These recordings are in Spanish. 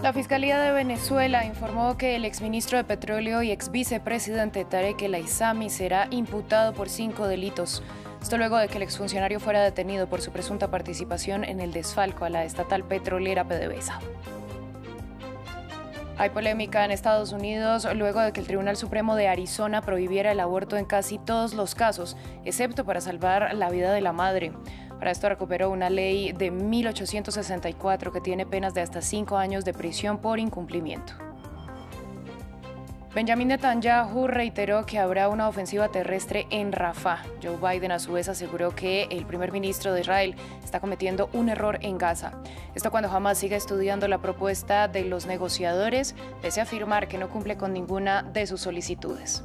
La Fiscalía de Venezuela informó que el exministro de Petróleo y exvicepresidente Tarek El Aissami será imputado por 5 delitos. Esto luego de que el exfuncionario fuera detenido por su presunta participación en el desfalco a la estatal petrolera PDVSA. Hay polémica en Estados Unidos luego de que el Tribunal Supremo de Arizona prohibiera el aborto en casi todos los casos, excepto para salvar la vida de la madre. Para esto recuperó una ley de 1864 que tiene penas de hasta 5 años de prisión por incumplimiento. Benjamin Netanyahu reiteró que habrá una ofensiva terrestre en Rafah. Joe Biden a su vez aseguró que el primer ministro de Israel está cometiendo un error en Gaza. Esto cuando Hamas sigue estudiando la propuesta de los negociadores, pese a afirmar que no cumple con ninguna de sus solicitudes.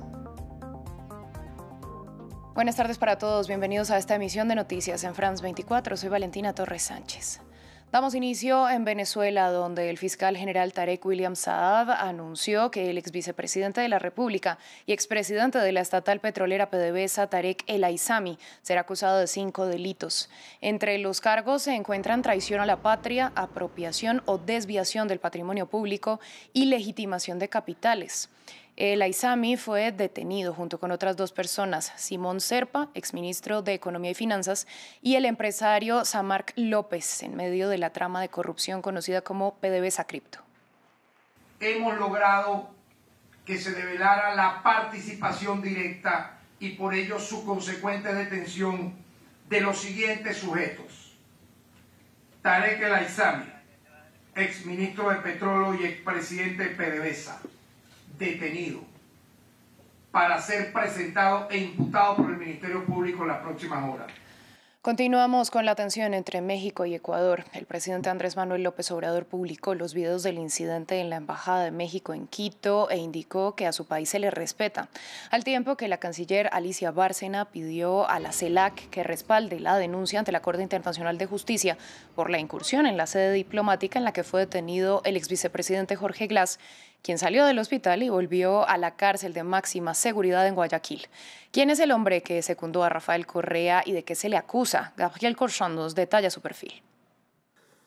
Buenas tardes para todos, bienvenidos a esta emisión de Noticias en France 24. Soy Valentina Torres Sánchez. Damos inicio en Venezuela, donde el fiscal general Tarek William Saab anunció que el exvicepresidente de la República y expresidente de la estatal petrolera PDVSA, Tarek El Aissami, será acusado de 5 delitos. Entre los cargos se encuentran traición a la patria, apropiación o desviación del patrimonio público y legitimación de capitales. El Aissami fue detenido junto con otras 2 personas, Simón Serpa, exministro de Economía y Finanzas, y el empresario Samark López, en medio de la trama de corrupción conocida como PDVSA Cripto. Hemos logrado que se develara la participación directa y por ello su consecuente detención de los siguientes sujetos: Tarek El Aissami, exministro de Petróleo y expresidente de PDVSA, detenido para ser presentado e imputado por el Ministerio Público en las próximas horas. Continuamos con la tensión entre México y Ecuador. El presidente Andrés Manuel López Obrador publicó los videos del incidente en la Embajada de México en Quito e indicó que a su país se le respeta, al tiempo que la canciller Alicia Bárcena pidió a la CELAC que respalde la denuncia ante la Corte Internacional de Justicia por la incursión en la sede diplomática en la que fue detenido el exvicepresidente Jorge Glass, quien salió del hospital y volvió a la cárcel de máxima seguridad en Guayaquil. ¿Quién es el hombre que secundó a Rafael Correa y de qué se le acusa? Gabriel Corchon nos detalla su perfil.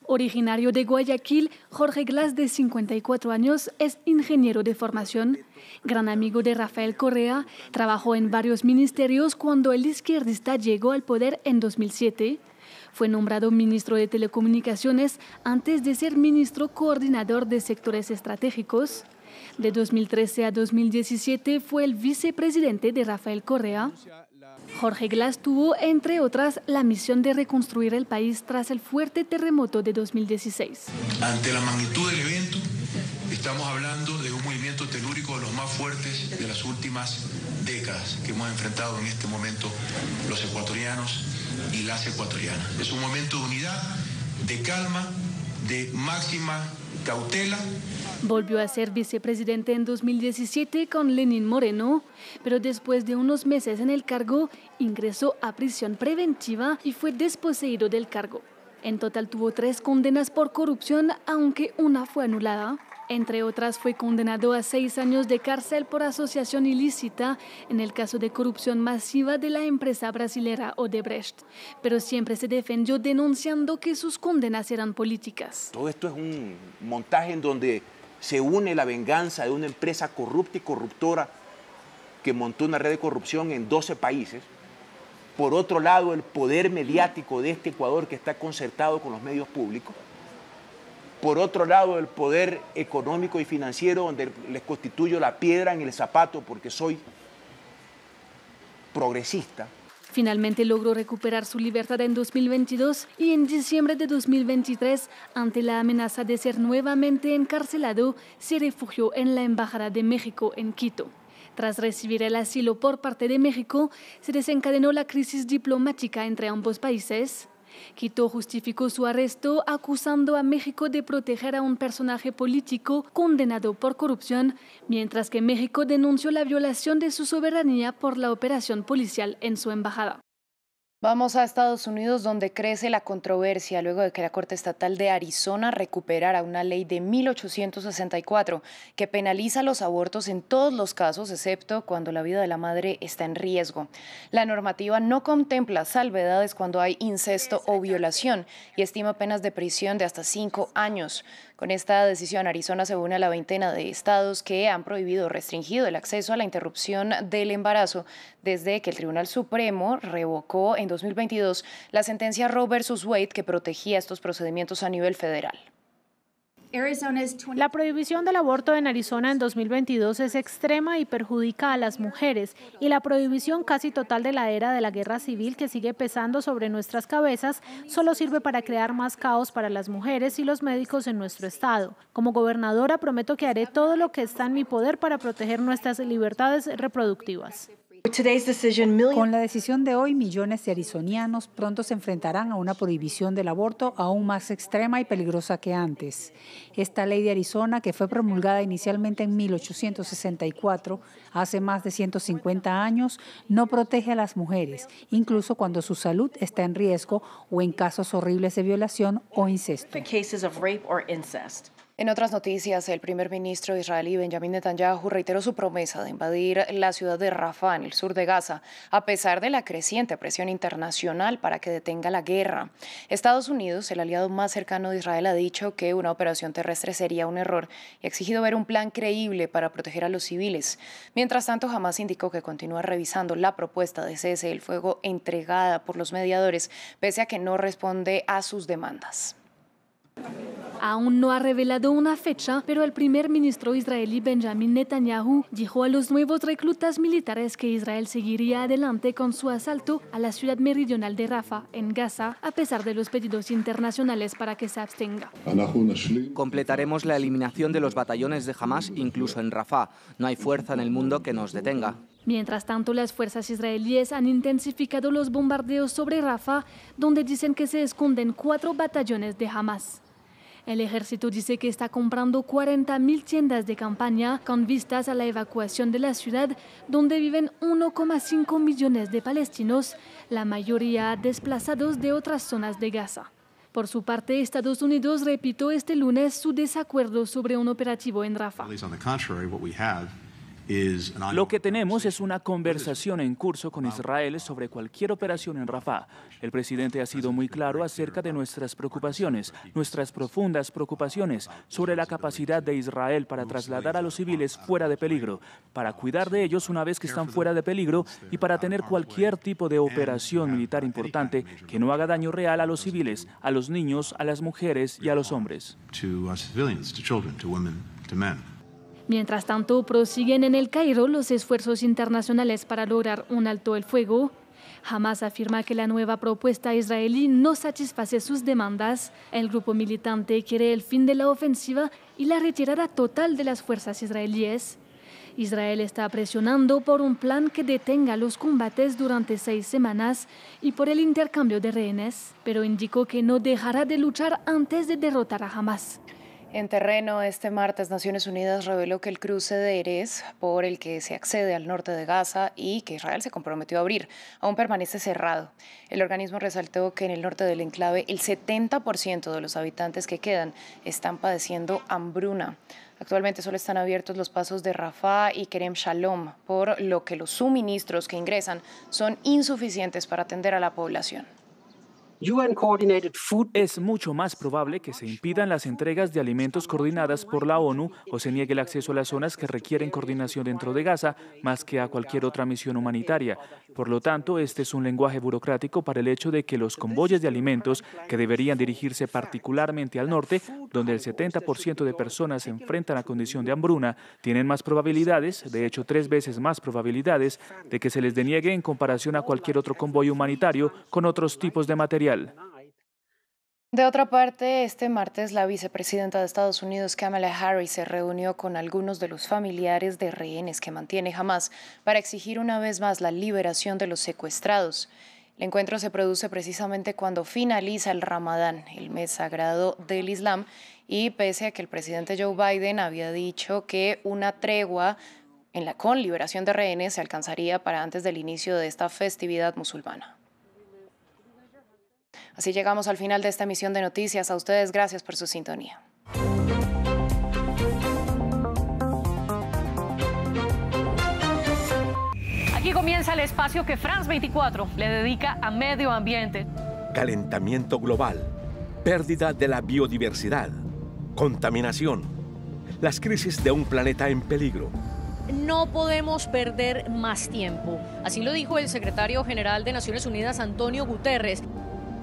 Originario de Guayaquil, Jorge Glass, de 54 años, es ingeniero de formación. Gran amigo de Rafael Correa, trabajó en varios ministerios cuando el izquierdista llegó al poder en 2007. Fue nombrado ministro de Telecomunicaciones antes de ser ministro coordinador de sectores estratégicos. De 2013 a 2017 fue el vicepresidente de Rafael Correa. Jorge Glass tuvo, entre otras, la misión de reconstruir el país tras el fuerte terremoto de 2016. Ante la magnitud del evento, estamos hablando de un movimiento telúrico de los más fuertes de las últimas décadas que hemos enfrentado en este momento los ecuatorianos y las ecuatorianas. Es un momento de unidad, de calma, de máxima cautela. Volvió a ser vicepresidente en 2017 con Lenín Moreno, pero después de unos meses en el cargo, ingresó a prisión preventiva y fue desposeído del cargo. En total tuvo 3 condenas por corrupción, aunque una fue anulada. Entre otras, fue condenado a 6 años de cárcel por asociación ilícita en el caso de corrupción masiva de la empresa brasilera Odebrecht. Pero siempre se defendió denunciando que sus condenas eran políticas. Todo esto es un montaje en donde se une la venganza de una empresa corrupta y corruptora que montó una red de corrupción en 12 países. Por otro lado, el poder mediático de este Ecuador que está concertado con los medios públicos. Por otro lado, el poder económico y financiero donde les constituyo la piedra en el zapato porque soy progresista. Finalmente logró recuperar su libertad en 2022 y en diciembre de 2023, ante la amenaza de ser nuevamente encarcelado, se refugió en la Embajada de México en Quito. Tras recibir el asilo por parte de México, se desencadenó la crisis diplomática entre ambos países. Quito justificó su arresto acusando a México de proteger a un personaje político condenado por corrupción, mientras que México denunció la violación de su soberanía por la operación policial en su embajada. Vamos a Estados Unidos, donde crece la controversia luego de que la Corte Estatal de Arizona recuperara una ley de 1864 que penaliza los abortos en todos los casos, excepto cuando la vida de la madre está en riesgo. La normativa no contempla salvedades cuando hay incesto o violación y estima penas de prisión de hasta 5 años. Con esta decisión, Arizona se une a la veintena de estados que han prohibido o restringido el acceso a la interrupción del embarazo desde que el Tribunal Supremo revocó en 2022 la sentencia Roe versus Wade que protegía estos procedimientos a nivel federal. La prohibición del aborto en Arizona en 2022 es extrema y perjudica a las mujeres, y la prohibición casi total de la era de la guerra civil que sigue pesando sobre nuestras cabezas solo sirve para crear más caos para las mujeres y los médicos en nuestro estado. Como gobernadora prometo que haré todo lo que está en mi poder para proteger nuestras libertades reproductivas. Con la decisión de hoy, millones de arizonianos pronto se enfrentarán a una prohibición del aborto aún más extrema y peligrosa que antes. Esta ley de Arizona, que fue promulgada inicialmente en 1864, hace más de 150 años, no protege a las mujeres, incluso cuando su salud está en riesgo o en casos horribles de violación o incesto. En otras noticias, el primer ministro israelí Benjamin Netanyahu reiteró su promesa de invadir la ciudad de Rafah, en el sur de Gaza, a pesar de la creciente presión internacional para que detenga la guerra. Estados Unidos, el aliado más cercano de Israel, ha dicho que una operación terrestre sería un error y ha exigido ver un plan creíble para proteger a los civiles. Mientras tanto, Hamás indicó que continúa revisando la propuesta de cese del fuego entregada por los mediadores, pese a que no responde a sus demandas. Aún no ha revelado una fecha, pero el primer ministro israelí Benjamin Netanyahu dijo a los nuevos reclutas militares que Israel seguiría adelante con su asalto a la ciudad meridional de Rafah, en Gaza, a pesar de los pedidos internacionales para que se abstenga. Completaremos la eliminación de los batallones de Hamás incluso en Rafah. No hay fuerza en el mundo que nos detenga. Mientras tanto, las fuerzas israelíes han intensificado los bombardeos sobre Rafah, donde dicen que se esconden 4 batallones de Hamás. El ejército dice que está comprando 40.000 tiendas de campaña con vistas a la evacuación de la ciudad, donde viven 1,5 millones de palestinos, la mayoría desplazados de otras zonas de Gaza. Por su parte, Estados Unidos repitió este lunes su desacuerdo sobre un operativo en Rafah. Lo que tenemos es una conversación en curso con Israel sobre cualquier operación en Rafah. El presidente ha sido muy claro acerca de nuestras preocupaciones, nuestras profundas preocupaciones sobre la capacidad de Israel para trasladar a los civiles fuera de peligro, para cuidar de ellos una vez que están fuera de peligro y para tener cualquier tipo de operación militar importante que no haga daño real a los civiles, a los niños, a las mujeres y a los hombres. Mientras tanto, prosiguen en el Cairo los esfuerzos internacionales para lograr un alto el fuego. Hamás afirma que la nueva propuesta israelí no satisface sus demandas. El grupo militante quiere el fin de la ofensiva y la retirada total de las fuerzas israelíes. Israel está presionando por un plan que detenga los combates durante 6 semanas y por el intercambio de rehenes, pero indicó que no dejará de luchar antes de derrotar a Hamás. En terreno, este martes, Naciones Unidas reveló que el cruce de Erez, por el que se accede al norte de Gaza y que Israel se comprometió a abrir, aún permanece cerrado. El organismo resaltó que en el norte del enclave el 70% de los habitantes que quedan están padeciendo hambruna. Actualmente solo están abiertos los pasos de Rafah y Kerem Shalom, por lo que los suministros que ingresan son insuficientes para atender a la población. Es mucho más probable que se impidan las entregas de alimentos coordinadas por la ONU o se niegue el acceso a las zonas que requieren coordinación dentro de Gaza más que a cualquier otra misión humanitaria. Por lo tanto, este es un lenguaje burocrático para el hecho de que los convoyes de alimentos que deberían dirigirse particularmente al norte, donde el 70% de personas se enfrentan a condición de hambruna, tienen más probabilidades, de hecho 3 veces más probabilidades, de que se les deniegue en comparación a cualquier otro convoy humanitario con otros tipos de material. De otra parte, este martes la vicepresidenta de Estados Unidos, Kamala Harris, se reunió con algunos de los familiares de rehenes que mantiene Hamás para exigir una vez más la liberación de los secuestrados. El encuentro se produce precisamente cuando finaliza el Ramadán, el mes sagrado del Islam, y pese a que el presidente Joe Biden había dicho que una tregua con liberación de rehenes se alcanzaría para antes del inicio de esta festividad musulmana. Así llegamos al final de esta emisión de noticias. A ustedes, gracias por su sintonía. Aquí comienza el espacio que France 24 le dedica a medio ambiente. Calentamiento global, pérdida de la biodiversidad, contaminación, las crisis de un planeta en peligro. No podemos perder más tiempo. Así lo dijo el secretario general de Naciones Unidas, Antonio Guterres.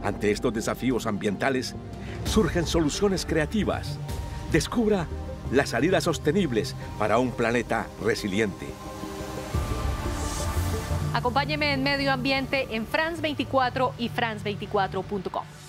Ante estos desafíos ambientales, surgen soluciones creativas. Descubra las salidas sostenibles para un planeta resiliente. Acompáñeme en Medio Ambiente en France 24 y France24.com.